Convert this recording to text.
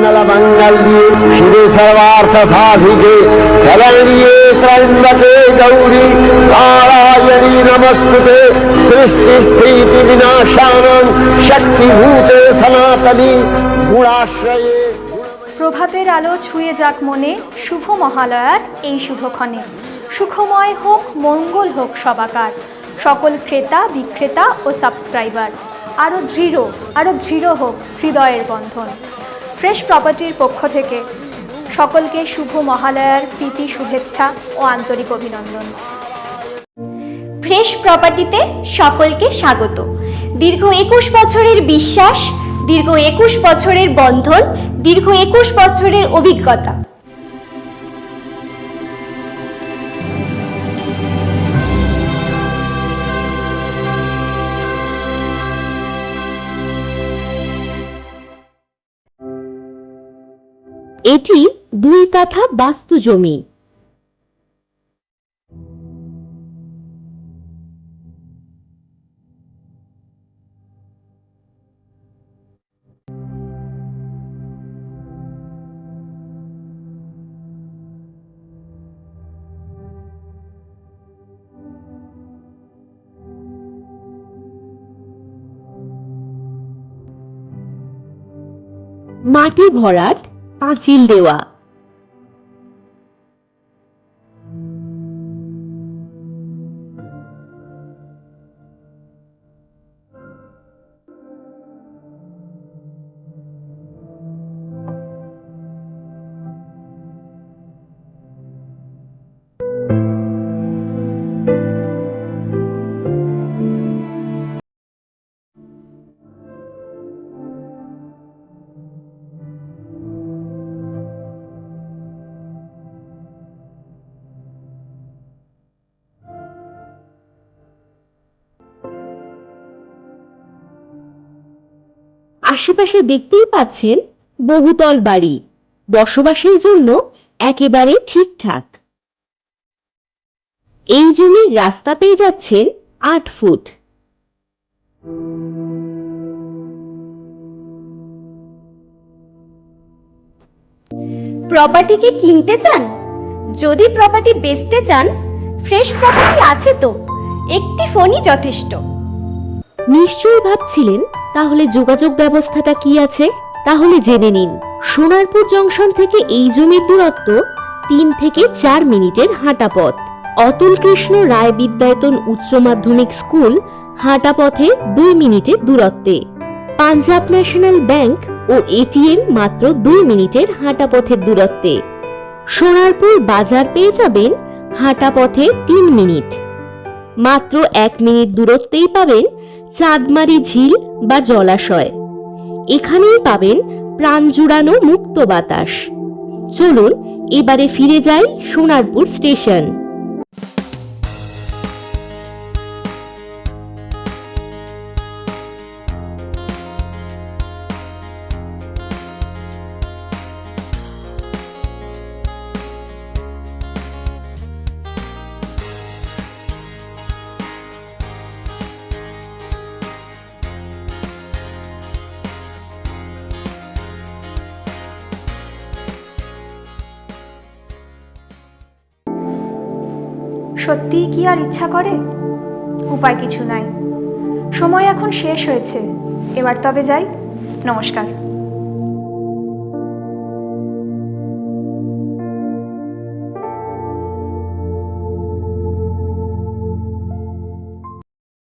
सकल मंगल शिवे सर्वार्थ साधिके शरण्ये त्र्यंबके गौरी नारायणी नमस्तुते सृष्टि स्थिति विनाशानं शक्तिभूते सनातनी गुणाश्रये। প্রভাতের আলো ছুঁয়ে যাক মনে শুভ মহালয়ার এই শুভক্ষণে। সুখময় হোক, মঙ্গল হোক সবাকার, সকল ক্রেতা বিক্রেতা ও সাবস্ক্রাইবার আরও দৃঢ় হোক হৃদয়ের বন্ধন। ফ্রেশ প্রপার্টির পক্ষ থেকে সকলকে শুভ মহালয়ার প্রীতি শুভেচ্ছা ও আন্তরিক অভিনন্দন। ফ্রেশ প্রপার্টিতে সকলকে স্বাগত। দীর্ঘ 21 বছরের বিশ্বাস, দীর্ঘ 21 বছরের বন্ধন, দীর্ঘ 21 বছরের অভিজ্ঞতা। এটি 2 কাঠা বাস্তু জমি। মাটি ভরাট, পাঁচিল দেওয়া। আশেপাশে দেখতেই পাচ্ছেন বহুতল বাড়ি, বসবাসের জন্য একেবারে ঠিকঠাক। এই জমির রাস্তা পেয়ে যাচ্ছেন 8 ফুট। প্রপার্টি কি কিনতে চান? যদি প্রপার্টি বেচতে চান, ফ্রেশ প্রপার্টি আছে তো, একটি ফোনই যথেষ্ট। নিশ্চয়ই ভাবছিলেন তাহলে যোগাযোগ ব্যবস্থাটা কি আছে? তাহলে জেনে নিন। সোনারপুর জংশন থেকে এই জমির দূরত্ব 3 থেকে 4 মিনিটের হাঁটা পথ। অতুল কৃষ্ণ রায় বিদ্যায়তন উচ্চ মাধ্যমিক স্কুল হাঁটা পথে 2 মিনিটের দূরত্বে। পাঞ্জাব ন্যাশনাল ব্যাংক ও এটিএম মাত্র 2 মিনিটের হাঁটা পথের দূরত্বে। সোনারপুর বাজার পেয়ে যাবেন হাঁটা পথে 3 মিনিট। মাত্র 1 মিনিট দূরত্বেই পাবেন চাঁদমারি ঝিল বা জলাশয়। এখানেই পাবেন প্রাণ জুড়ানো মুক্ত বাতাস। চলুন এবারে ফিরে যাই সোনারপুর স্টেশন। সত্যিই কি আর ইচ্ছা করে? উপায় কিছু নাই, সময় এখন শেষ হয়েছে। এবার তবে যাই, নমস্কার।